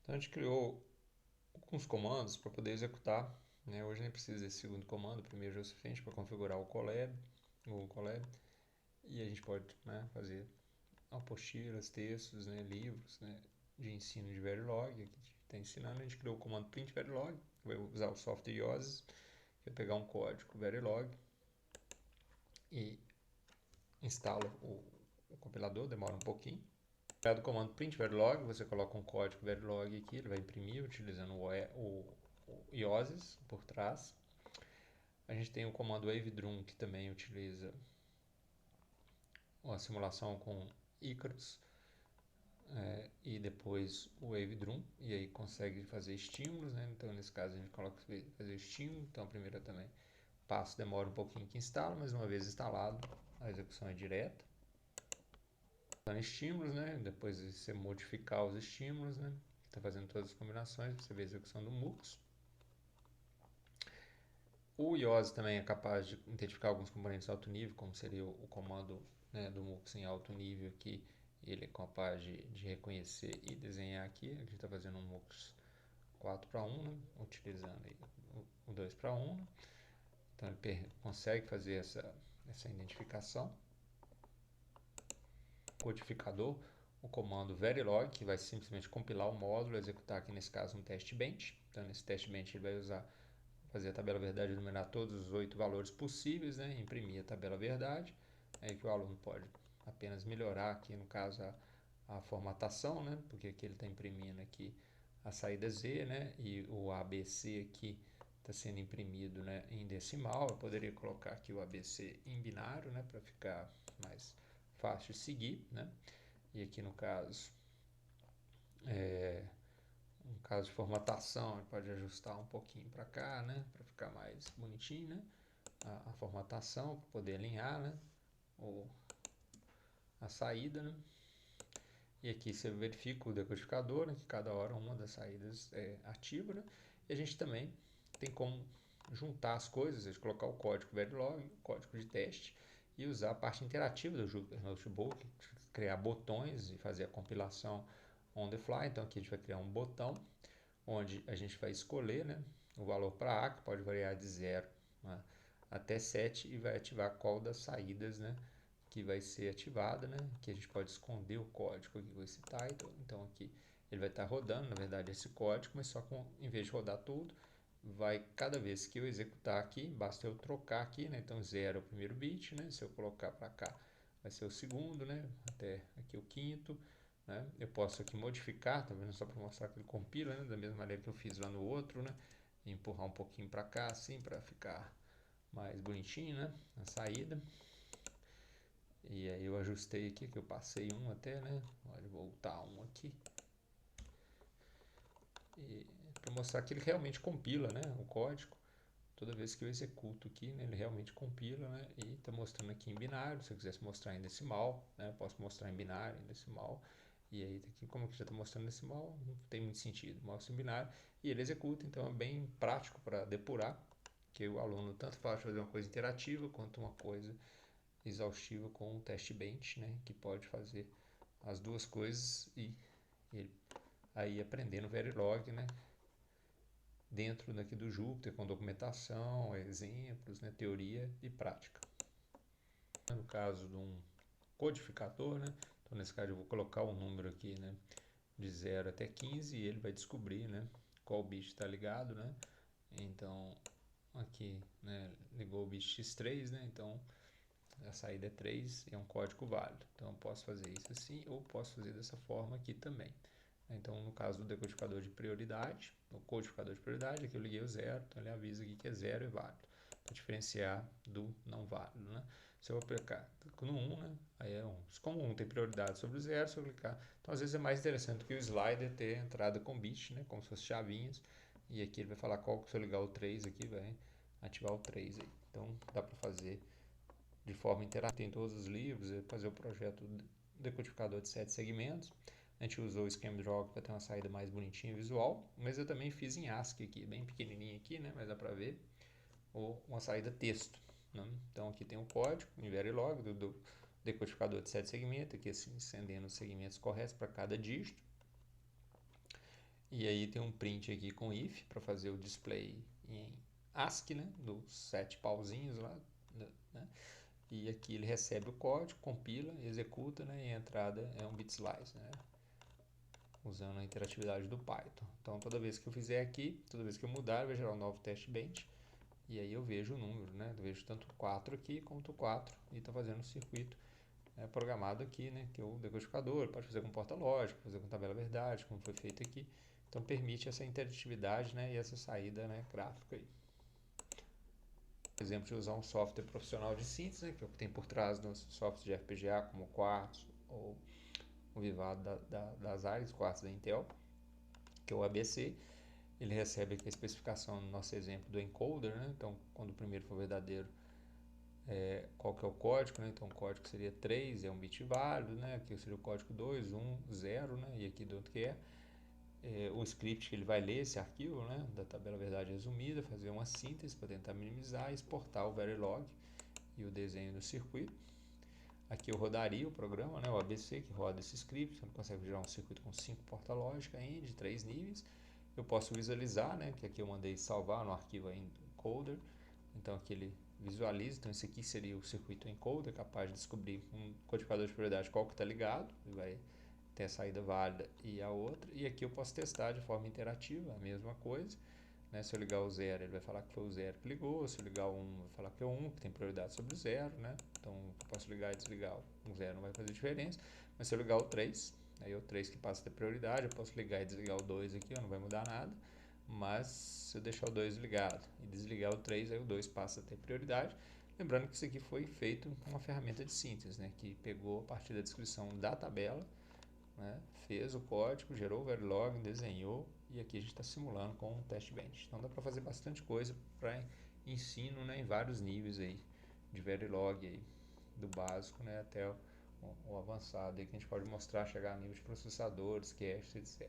Então a gente criou alguns comandos para poder executar, né? Hoje nem precisa desse segundo comando, o primeiro já é o suficiente para configurar o Colab, e a gente pode, né, fazer apostilas, textos, né, livros, né, de ensino de Verilog, aqui está ensinando. A gente criou o comando print Verilog, vai usar o software IOSIS, que vai pegar um código Verilog e instala o compilador, demora um pouquinho. Do comando print Verilog, você coloca um código Verilog aqui, ele vai imprimir utilizando o IOSIS por trás. A gente tem o comando wavedrum, que também utiliza a simulação com Icarus, e depois o wavedrum, e aí consegue fazer estímulos, né? Então nesse caso a gente coloca fazer estímulo. Então a primeira também passo demora um pouquinho que instala, mas uma vez instalado a execução é direta. Dando estímulos, né? Depois de você modificar os estímulos, né? Está fazendo todas as combinações, você vê a execução do MUX. O IOS também é capaz de identificar alguns componentes de alto nível, como seria o comando, né, do MUX em alto nível, que ele é capaz de reconhecer e desenhar aqui. A gente está fazendo um MUX 4:1, né, utilizando aí o 2:1. Né? Então ele consegue fazer essa identificação. Codificador, o comando Verilog, que vai simplesmente compilar o módulo, executar aqui nesse caso um teste bench. Então nesse teste bench ele vai fazer a tabela verdade, numerar todos os 8 valores possíveis, né? Imprimir a tabela verdade, aí que o aluno pode apenas melhorar aqui no caso a formatação, né? Porque aqui ele está imprimindo aqui a saída Z, né? E o ABC aqui está sendo imprimido, né, em decimal. Eu poderia colocar aqui o ABC em binário, né, para ficar mais fácil de seguir, né? E aqui no caso, de formatação, ele pode ajustar um pouquinho para cá, né, para ficar mais bonitinho, né? A formatação, para poder alinhar, né, a saída, né? E aqui você verifica o decodificador, né, que cada hora uma das saídas é ativa, né? E a gente também tem como juntar as coisas, a gente colocar o código Verilog, o código de teste, e usar a parte interativa do Jupyter Notebook, criar botões e fazer a compilação on the fly. Então aqui a gente vai criar um botão onde a gente vai escolher, né, o valor para A, que pode variar de 0, né, até 7, e vai ativar qual das saídas, né, que vai ser ativada, né? Que a gente pode esconder o código aqui com esse title. Então aqui ele vai estar rodando, na verdade, esse código, mas só com, em vez de rodar tudo, vai cada vez que eu executar aqui, basta eu trocar aqui, né? Então 0 é o primeiro bit, né? Se eu colocar para cá, vai ser o segundo, né? Até aqui o quinto, né? Eu posso aqui modificar, tá vendo? Só para mostrar que ele compila, né? Da mesma maneira que eu fiz lá no outro, né? E empurrar um pouquinho para cá, assim, para ficar mais bonitinho, né? A saída. E aí eu ajustei aqui, que eu passei um até, né? Pode voltar um aqui. E para mostrar que ele realmente compila, né? O código. Toda vez que eu executo aqui, né, ele realmente compila, né? E está mostrando aqui em binário. Se eu quisesse mostrar em decimal, né? Posso mostrar em binário, em decimal. E aí aqui, como que já está mostrando em decimal, não tem muito sentido. Mostra em binário e ele executa. Então é bem prático para depurar. Que o aluno tanto faz fazer uma coisa interativa quanto uma coisa exaustiva com o teste bench, né, que pode fazer as duas coisas e ele aí aprendendo Verilog, né, dentro daqui do Jupyter com documentação, exemplos, né, teoria e prática. No caso de um codificador, né, então nesse caso eu vou colocar o número aqui, né, de 0 até 15 e ele vai descobrir, né, qual bit está ligado, né. Então aqui, né, ligou o bit x3, né, então a saída é 3 e é um código válido. Então eu posso fazer isso assim ou posso fazer dessa forma aqui também. Então no caso do decodificador de prioridade, o codificador de prioridade, aqui eu liguei o 0, então ele avisa aqui que é 0 e válido, para diferenciar do não válido, né? Se eu aplicar no 1, né, aí é 1. Como 1 tem prioridade sobre o 0, se eu clicar, então às vezes é mais interessante que o slider ter entrada com bit, né, como se fosse chavinhas, e aqui ele vai falar qual que se eu ligar o 3 aqui, vai ativar o 3 aí. Então dá para fazer de forma interativa em todos os livros, fazer o projeto decodificador de 7 segmentos. A gente usou o Scheme Draw para ter uma saída mais bonitinha visual, mas eu também fiz em ASCII aqui, bem pequenininho aqui, né, mas dá para ver, ou uma saída texto. Né? Então aqui tem o código em Verilog do decodificador de 7 segmentos, aqui assim, acendendo os segmentos corretos para cada dígito. E aí tem um print aqui com if para fazer o display em ASCII, né, dos 7 pauzinhos lá, né? E aqui ele recebe o código, compila, executa, né, e a entrada é um bit slice, né, usando a interatividade do Python. Então toda vez que eu fizer aqui, toda vez que eu mudar, vai gerar um novo test bench. E aí eu vejo o número, né? Eu vejo tanto 4 aqui quanto 4 e está fazendo o circuito programado aqui, né? Que é o decodificador, pode fazer com porta lógica, fazer com tabela verdade, como foi feito aqui. Então permite essa interatividade, né? E essa saída, né, gráfica aí. Por exemplo, de usar um software profissional de síntese, né, que é o que tem por trás dos softwares de FPGA, como o Quartz ou o Vivado das áreas, Quartz da Intel, que é o ABC. Ele recebe aqui a especificação no nosso exemplo do encoder, né? Então, quando o primeiro for verdadeiro, qual que é o código, né? Então, o código seria 3, é um bit válido, né? Aqui seria o código 2, 1, 0, né? E aqui do outro que o script que ele vai ler esse arquivo, né? Da tabela verdade resumida, fazer uma síntese para tentar minimizar e exportar o Verilog e o desenho do circuito. Aqui eu rodaria o programa, né? O ABC, que roda esse script, então consegue gerar um circuito com 5 porta lógica de 3 níveis. Eu posso visualizar, né? Que aqui eu mandei salvar no arquivo encoder. Então aqui ele visualiza. Então esse aqui seria o circuito encoder, capaz de descobrir um codificador de prioridade qual que está ligado. Ele vai ter a saída válida e a outra. E aqui eu posso testar de forma interativa a mesma coisa. Né? Se eu ligar o 0, ele vai falar que foi o 0 que ligou. Se eu ligar o 1, vai falar que é o 1, que tem prioridade sobre o 0. Né? Então eu posso ligar e desligar o 0, não vai fazer diferença. Mas se eu ligar o 3, aí é o 3 que passa a ter prioridade. Eu posso ligar e desligar o 2 aqui, ó, não vai mudar nada. Mas se eu deixar o 2 ligado e desligar o 3, aí o 2 passa a ter prioridade. Lembrando que isso aqui foi feito com uma ferramenta de síntese, né, que pegou a partir da descrição da tabela, né, fez o código, gerou o Verilog, desenhou, e aqui a gente está simulando com um test bench. Então dá para fazer bastante coisa para ensino, né, em vários níveis aí de Verilog, aí, do básico, né, até o avançado, aí, que a gente pode mostrar, chegar a nível de processadores, caches, etc.